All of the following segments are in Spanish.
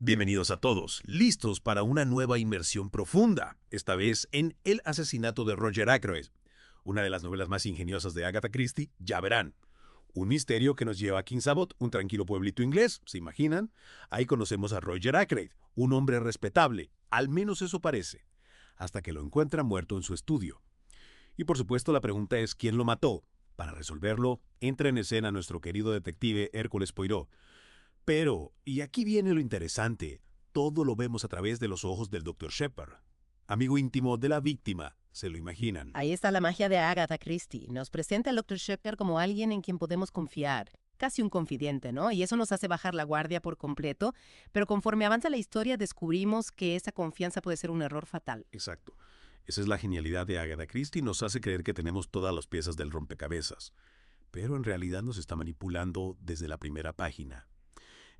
Bienvenidos a todos, listos para una nueva inmersión profunda, esta vez en El asesinato de Roger Ackroyd, una de las novelas más ingeniosas de Agatha Christie, ya verán. Un misterio que nos lleva a Kings Abbot, un tranquilo pueblito inglés, ¿se imaginan? Ahí conocemos a Roger Ackroyd, un hombre respetable, al menos eso parece, hasta que lo encuentran muerto en su estudio. Y por supuesto la pregunta es ¿quién lo mató? Para resolverlo, entra en escena nuestro querido detective Hércules Poirot. Pero, y aquí viene lo interesante, todo lo vemos a través de los ojos del Dr. Shepard, amigo íntimo de la víctima, ¿se lo imaginan? Ahí está la magia de Agatha Christie. Nos presenta al Dr. Shepard como alguien en quien podemos confiar. Casi un confidente, ¿no? Y eso nos hace bajar la guardia por completo, pero conforme avanza la historia descubrimos que esa confianza puede ser un error fatal. Exacto. Esa es la genialidad de Agatha Christie, nos hace creer que tenemos todas las piezas del rompecabezas, pero en realidad nos está manipulando desde la primera página.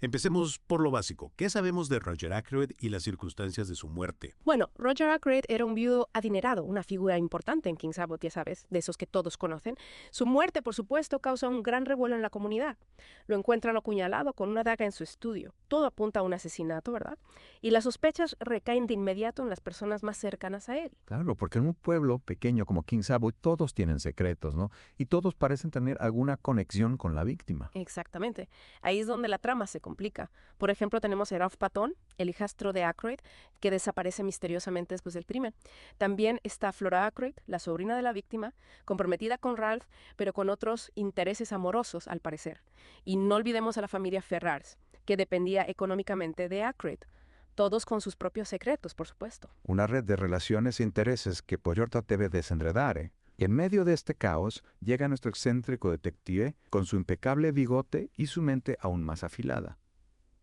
Empecemos por lo básico. ¿Qué sabemos de Roger Ackroyd y las circunstancias de su muerte? Bueno, Roger Ackroyd era un viudo adinerado, una figura importante en Kings Abbot, ya sabes, de esos que todos conocen. Su muerte, por supuesto, causa un gran revuelo en la comunidad. Lo encuentran apuñalado con una daga en su estudio. Todo apunta a un asesinato, ¿verdad? Y las sospechas recaen de inmediato en las personas más cercanas a él. Claro, porque en un pueblo pequeño como Kings Abbot todos tienen secretos, ¿no? Y todos parecen tener alguna conexión con la víctima. Exactamente. Ahí es donde la trama se complica. Por ejemplo, tenemos a Ralph Patton, el hijastro de Ackroyd, que desaparece misteriosamente después del crimen. También está Flora Ackroyd, la sobrina de la víctima, comprometida con Ralph, pero con otros intereses amorosos, al parecer. Y no olvidemos a la familia Ferrars, que dependía económicamente de Ackroyd. Todos con sus propios secretos, por supuesto. Una red de relaciones e intereses que Poirot debe desenredar, ¿eh? Y en medio de este caos llega nuestro excéntrico detective con su impecable bigote y su mente aún más afilada.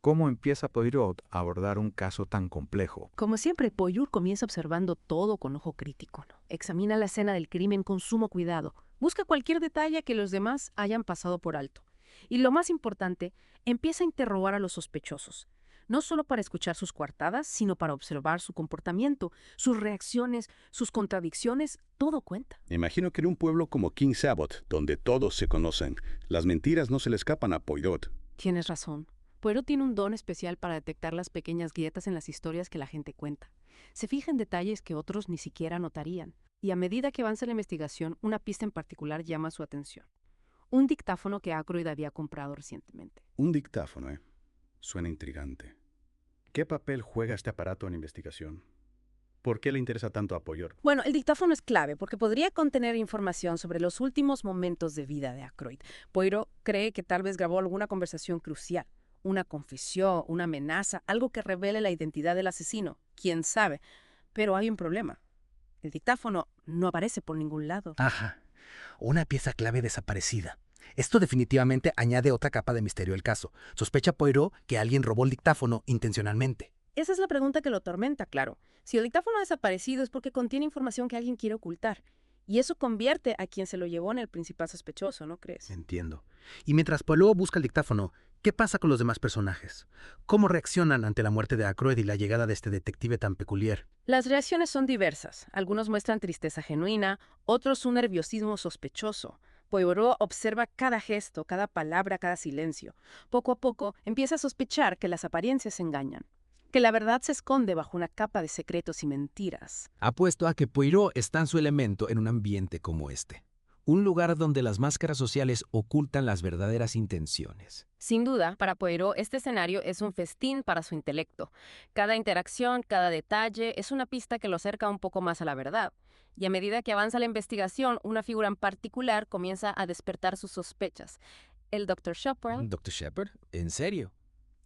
¿Cómo empieza Poirot a abordar un caso tan complejo? Como siempre, Poirot comienza observando todo con ojo crítico, ¿no? Examina la escena del crimen con sumo cuidado, busca cualquier detalle que los demás hayan pasado por alto. Y lo más importante, empieza a interrogar a los sospechosos, no solo para escuchar sus coartadas, sino para observar su comportamiento, sus reacciones, sus contradicciones, todo cuenta. Me imagino que en un pueblo como Kings Abbot, donde todos se conocen, las mentiras no se le escapan a Poirot. Tienes razón. Poirot tiene un don especial para detectar las pequeñas grietas en las historias que la gente cuenta. Se fija en detalles que otros ni siquiera notarían. Y a medida que avanza la investigación, una pista en particular llama su atención. Un dictáfono que Ackroyd había comprado recientemente. Un dictáfono, ¿eh? Suena intrigante. ¿Qué papel juega este aparato en la investigación? ¿Por qué le interesa tanto a Poirot? Bueno, el dictáfono es clave porque podría contener información sobre los últimos momentos de vida de Ackroyd. Poirot cree que tal vez grabó alguna conversación crucial, una confesión, una amenaza, algo que revele la identidad del asesino. ¿Quién sabe? Pero hay un problema. El dictáfono no aparece por ningún lado. Ajá, una pieza clave desaparecida. Esto definitivamente añade otra capa de misterio al caso. Sospecha Poirot que alguien robó el dictáfono intencionalmente. Esa es la pregunta que lo atormenta, claro. Si el dictáfono ha desaparecido es porque contiene información que alguien quiere ocultar. Y eso convierte a quien se lo llevó en el principal sospechoso, ¿no crees? Entiendo. Y mientras Poirot busca el dictáfono, ¿qué pasa con los demás personajes? ¿Cómo reaccionan ante la muerte de Ackroyd y la llegada de este detective tan peculiar? Las reacciones son diversas. Algunos muestran tristeza genuina, otros un nerviosismo sospechoso. Poirot observa cada gesto, cada palabra, cada silencio. Poco a poco empieza a sospechar que las apariencias engañan, que la verdad se esconde bajo una capa de secretos y mentiras. Apuesto a que Poirot está en su elemento en un ambiente como este. Un lugar donde las máscaras sociales ocultan las verdaderas intenciones. Sin duda, para Poirot este escenario es un festín para su intelecto. Cada interacción, cada detalle es una pista que lo acerca un poco más a la verdad. Y a medida que avanza la investigación, una figura en particular comienza a despertar sus sospechas. El Dr. Shepard. ¿Dr. Shepard? ¿En serio?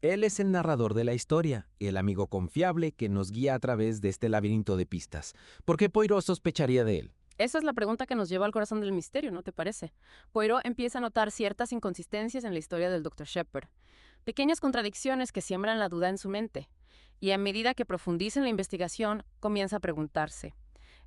Él es el narrador de la historia, el amigo confiable que nos guía a través de este laberinto de pistas. ¿Por qué Poirot sospecharía de él? Esa es la pregunta que nos lleva al corazón del misterio, ¿no te parece? Poirot empieza a notar ciertas inconsistencias en la historia del Dr. Shepard. Pequeñas contradicciones que siembran la duda en su mente. Y a medida que profundiza en la investigación, comienza a preguntarse: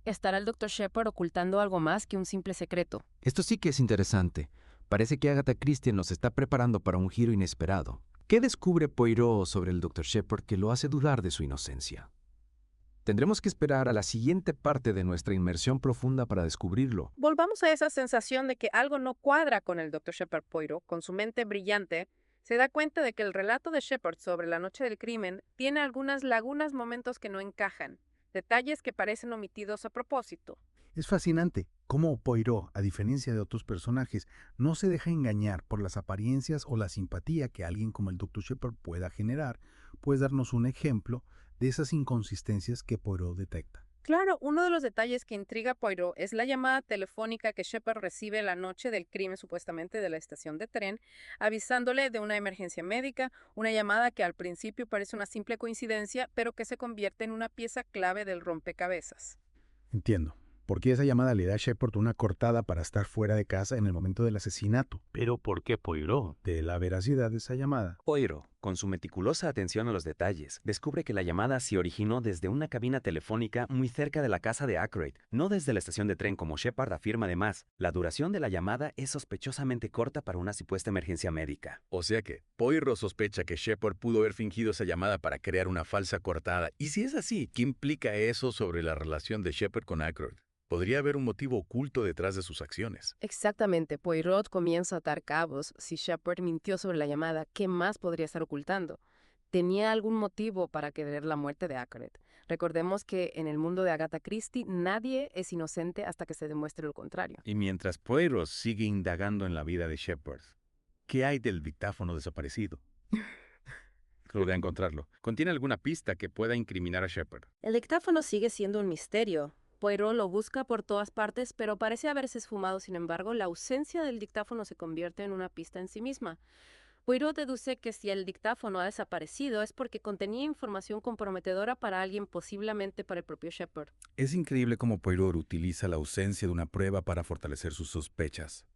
¿estará el Dr. Shepard ocultando algo más que un simple secreto? Esto sí que es interesante. Parece que Agatha Christie nos está preparando para un giro inesperado. ¿Qué descubre Poirot sobre el Dr. Shepard que lo hace dudar de su inocencia? Tendremos que esperar a la siguiente parte de nuestra inmersión profunda para descubrirlo. Volvamos a esa sensación de que algo no cuadra con el Dr. Shepard Poirot, con su mente brillante. Se da cuenta de que el relato de Shepard sobre la noche del crimen tiene algunas lagunas, momentos que no encajan, detalles que parecen omitidos a propósito. Es fascinante cómo Poirot, a diferencia de otros personajes, no se deja engañar por las apariencias o la simpatía que alguien como el Dr. Shepard pueda generar. Puedes darnos un ejemplo de esas inconsistencias que Poirot detecta. Claro, uno de los detalles que intriga a Poirot es la llamada telefónica que Shepard recibe la noche del crimen, supuestamente de la estación de tren, avisándole de una emergencia médica, una llamada que al principio parece una simple coincidencia, pero que se convierte en una pieza clave del rompecabezas. Entiendo. ¿Por qué esa llamada le da a Shepard una cortada para estar fuera de casa en el momento del asesinato? ¿Pero por qué Poirot? De la veracidad de esa llamada. Poirot, con su meticulosa atención a los detalles, descubre que la llamada se originó desde una cabina telefónica muy cerca de la casa de Aykroyd, no desde la estación de tren como Shepard afirma. Además, la duración de la llamada es sospechosamente corta para una supuesta emergencia médica. O sea que Poirot sospecha que Shepard pudo haber fingido esa llamada para crear una falsa cortada. Y si es así, ¿qué implica eso sobre la relación de Shepard con Aykroyd? Podría haber un motivo oculto detrás de sus acciones. Exactamente, Poirot comienza a atar cabos. Si Shepard mintió sobre la llamada, ¿qué más podría estar ocultando? ¿Tenía algún motivo para querer la muerte de Aykroyd? Recordemos que en el mundo de Agatha Christie nadie es inocente hasta que se demuestre lo contrario. Y mientras Poirot sigue indagando en la vida de Shepard, ¿qué hay del dictáfono desaparecido? Creo de encontrarlo. ¿Contiene alguna pista que pueda incriminar a Shepard? El dictáfono sigue siendo un misterio. Poirot lo busca por todas partes, pero parece haberse esfumado. Sin embargo, la ausencia del dictáfono se convierte en una pista en sí misma. Poirot deduce que si el dictáfono ha desaparecido es porque contenía información comprometedora para alguien, posiblemente para el propio Shepard. Es increíble cómo Poirot utiliza la ausencia de una prueba para fortalecer sus sospechas.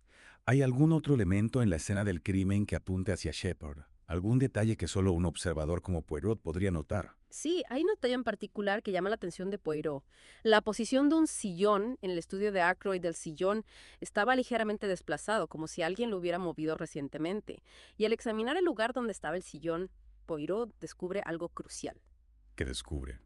¿Hay algún otro elemento en la escena del crimen que apunte hacia Shepard? ¿Algún detalle que solo un observador como Poirot podría notar? Sí, hay un detalle en particular que llama la atención de Poirot. La posición de un sillón en el estudio de Aykroyd del sillón estaba ligeramente desplazado, como si alguien lo hubiera movido recientemente. Y al examinar el lugar donde estaba el sillón, Poirot descubre algo crucial. ¿Qué descubre?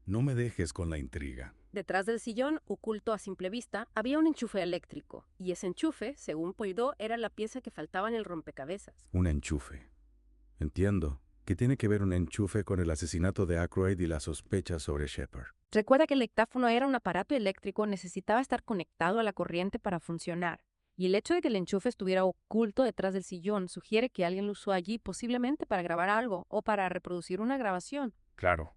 No me dejes con la intriga. Detrás del sillón, oculto a simple vista, había un enchufe eléctrico. Y ese enchufe, según Poirot, era la pieza que faltaba en el rompecabezas. Un enchufe. Entiendo. ¿Qué tiene que ver un enchufe con el asesinato de Aykroyd y las sospechas sobre Shepard? Recuerda que el dictáfono era un aparato eléctrico, necesitaba estar conectado a la corriente para funcionar. Y el hecho de que el enchufe estuviera oculto detrás del sillón sugiere que alguien lo usó allí, posiblemente para grabar algo o para reproducir una grabación. Claro.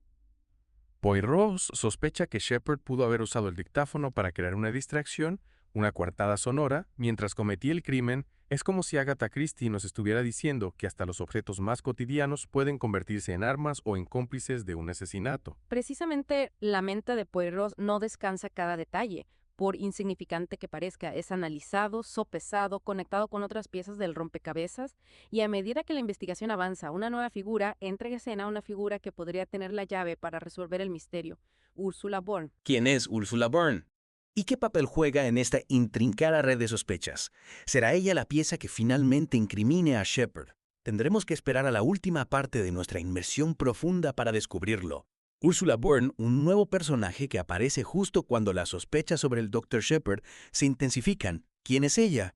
Poirot sospecha que Shepard pudo haber usado el dictáfono para crear una distracción, una coartada sonora, mientras cometía el crimen. Es como si Agatha Christie nos estuviera diciendo que hasta los objetos más cotidianos pueden convertirse en armas o en cómplices de un asesinato. Precisamente la mente de Poirot no descansa cada detalle. Por insignificante que parezca, es analizado, sopesado, conectado con otras piezas del rompecabezas, y a medida que la investigación avanza, una nueva figura entra en escena, una figura que podría tener la llave para resolver el misterio: Ursula Bourne. ¿Quién es Ursula Bourne? ¿Y qué papel juega en esta intrincada red de sospechas? ¿Será ella la pieza que finalmente incrimine a Shepard? Tendremos que esperar a la última parte de nuestra inmersión profunda para descubrirlo. Ursula Bourne, un nuevo personaje que aparece justo cuando las sospechas sobre el Dr. Shepard se intensifican. ¿Quién es ella?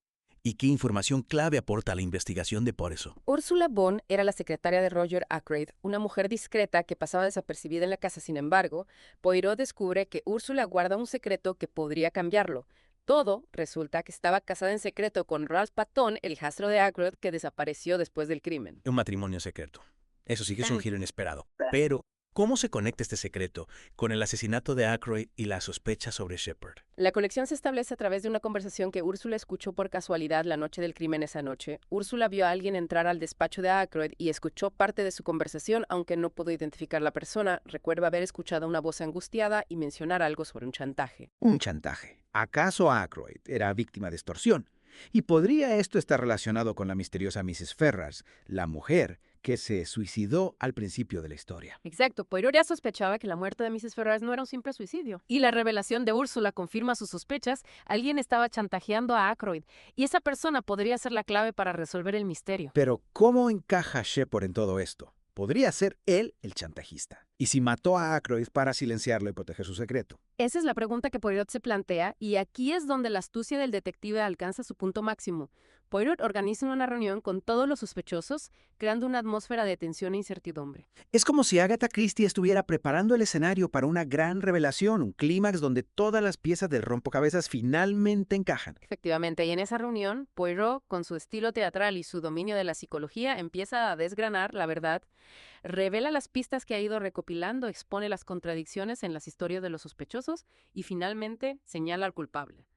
¿Y qué información clave aporta a la investigación de por eso? Ursula Bourne era la secretaria de Roger Ackroyd, una mujer discreta que pasaba desapercibida en la casa. Sin embargo, Poirot descubre que Ursula guarda un secreto que podría cambiarlo. Todo resulta que estaba casada en secreto con Ralph Patton, el hijastro de Ackroyd, que desapareció después del crimen. Un matrimonio secreto. Eso sí que es un giro inesperado. Pero, ¿cómo se conecta este secreto con el asesinato de Ackroyd y la sospecha sobre Shepard? La conexión se establece a través de una conversación que Úrsula escuchó por casualidad la noche del crimen. Esa noche, Úrsula vio a alguien entrar al despacho de Ackroyd y escuchó parte de su conversación, aunque no pudo identificar la persona. Recuerda haber escuchado una voz angustiada y mencionar algo sobre un chantaje. Un chantaje. ¿Acaso Ackroyd era víctima de extorsión? ¿Y podría esto estar relacionado con la misteriosa Mrs. Ferrars, la mujer que se suicidó al principio de la historia? Exacto, Poirot ya sospechaba que la muerte de Mrs. Ferrars no era un simple suicidio. Y la revelación de Úrsula confirma sus sospechas. Alguien estaba chantajeando a Ackroyd, y esa persona podría ser la clave para resolver el misterio. Pero, ¿cómo encaja Shepard en todo esto? Podría ser él el chantajista. ¿Y si mató a Ackroyd para silenciarlo y proteger su secreto? Esa es la pregunta que Poirot se plantea, y aquí es donde la astucia del detective alcanza su punto máximo. Poirot organiza una reunión con todos los sospechosos, creando una atmósfera de tensión e incertidumbre. Es como si Agatha Christie estuviera preparando el escenario para una gran revelación, un clímax donde todas las piezas del rompecabezas finalmente encajan. Efectivamente, y en esa reunión, Poirot, con su estilo teatral y su dominio de la psicología, empieza a desgranar la verdad, revela las pistas que ha ido recopilando, expone las contradicciones en las historias de los sospechosos y finalmente señala al culpable,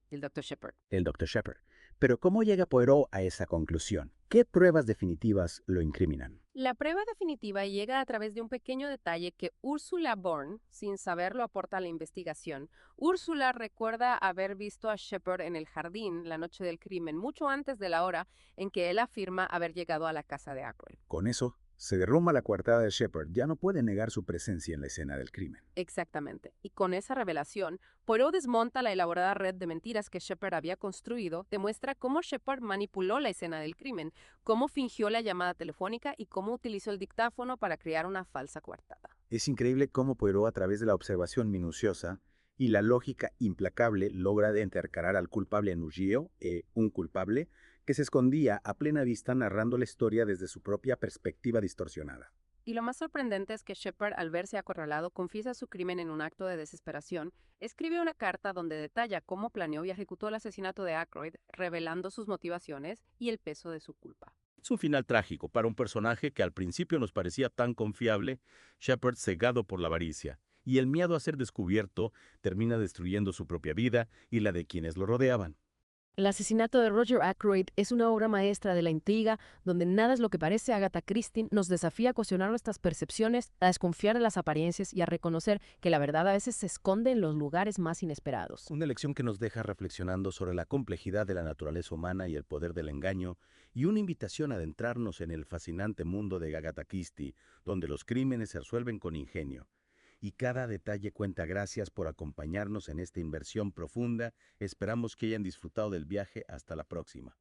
el Dr. Shepard. El Dr. Shepard. Pero ¿cómo llega Poirot a esa conclusión? ¿Qué pruebas definitivas lo incriminan? La prueba definitiva llega a través de un pequeño detalle que Ursula Bourne, sin saberlo, aporta a la investigación. Úrsula recuerda haber visto a Shepard en el jardín la noche del crimen, mucho antes de la hora en que él afirma haber llegado a la casa de Ackroyd. Con eso, se derrumba la coartada de Shepard. Ya no puede negar su presencia en la escena del crimen. Exactamente. Y con esa revelación, Poirot desmonta la elaborada red de mentiras que Shepard había construido, demuestra cómo Shepard manipuló la escena del crimen, cómo fingió la llamada telefónica y cómo utilizó el dictáfono para crear una falsa coartada. Es increíble cómo Poirot, a través de la observación minuciosa y la lógica implacable, logra intercalar al culpable en Uggio, un culpable, que se escondía a plena vista narrando la historia desde su propia perspectiva distorsionada. Y lo más sorprendente es que Shepard, al verse acorralado, confiesa su crimen en un acto de desesperación, escribe una carta donde detalla cómo planeó y ejecutó el asesinato de Ackroyd, revelando sus motivaciones y el peso de su culpa. Es un final trágico para un personaje que al principio nos parecía tan confiable, Shepard cegado por la avaricia, y el miedo a ser descubierto termina destruyendo su propia vida y la de quienes lo rodeaban. El asesinato de Roger Ackroyd es una obra maestra de la intriga, donde nada es lo que parece. Agatha Christie nos desafía a cuestionar nuestras percepciones, a desconfiar de las apariencias y a reconocer que la verdad a veces se esconde en los lugares más inesperados. Una lección que nos deja reflexionando sobre la complejidad de la naturaleza humana y el poder del engaño, y una invitación a adentrarnos en el fascinante mundo de Agatha Christie, donde los crímenes se resuelven con ingenio. Y cada detalle cuenta. Gracias por acompañarnos en esta inversión profunda. Esperamos que hayan disfrutado del viaje. Hasta la próxima.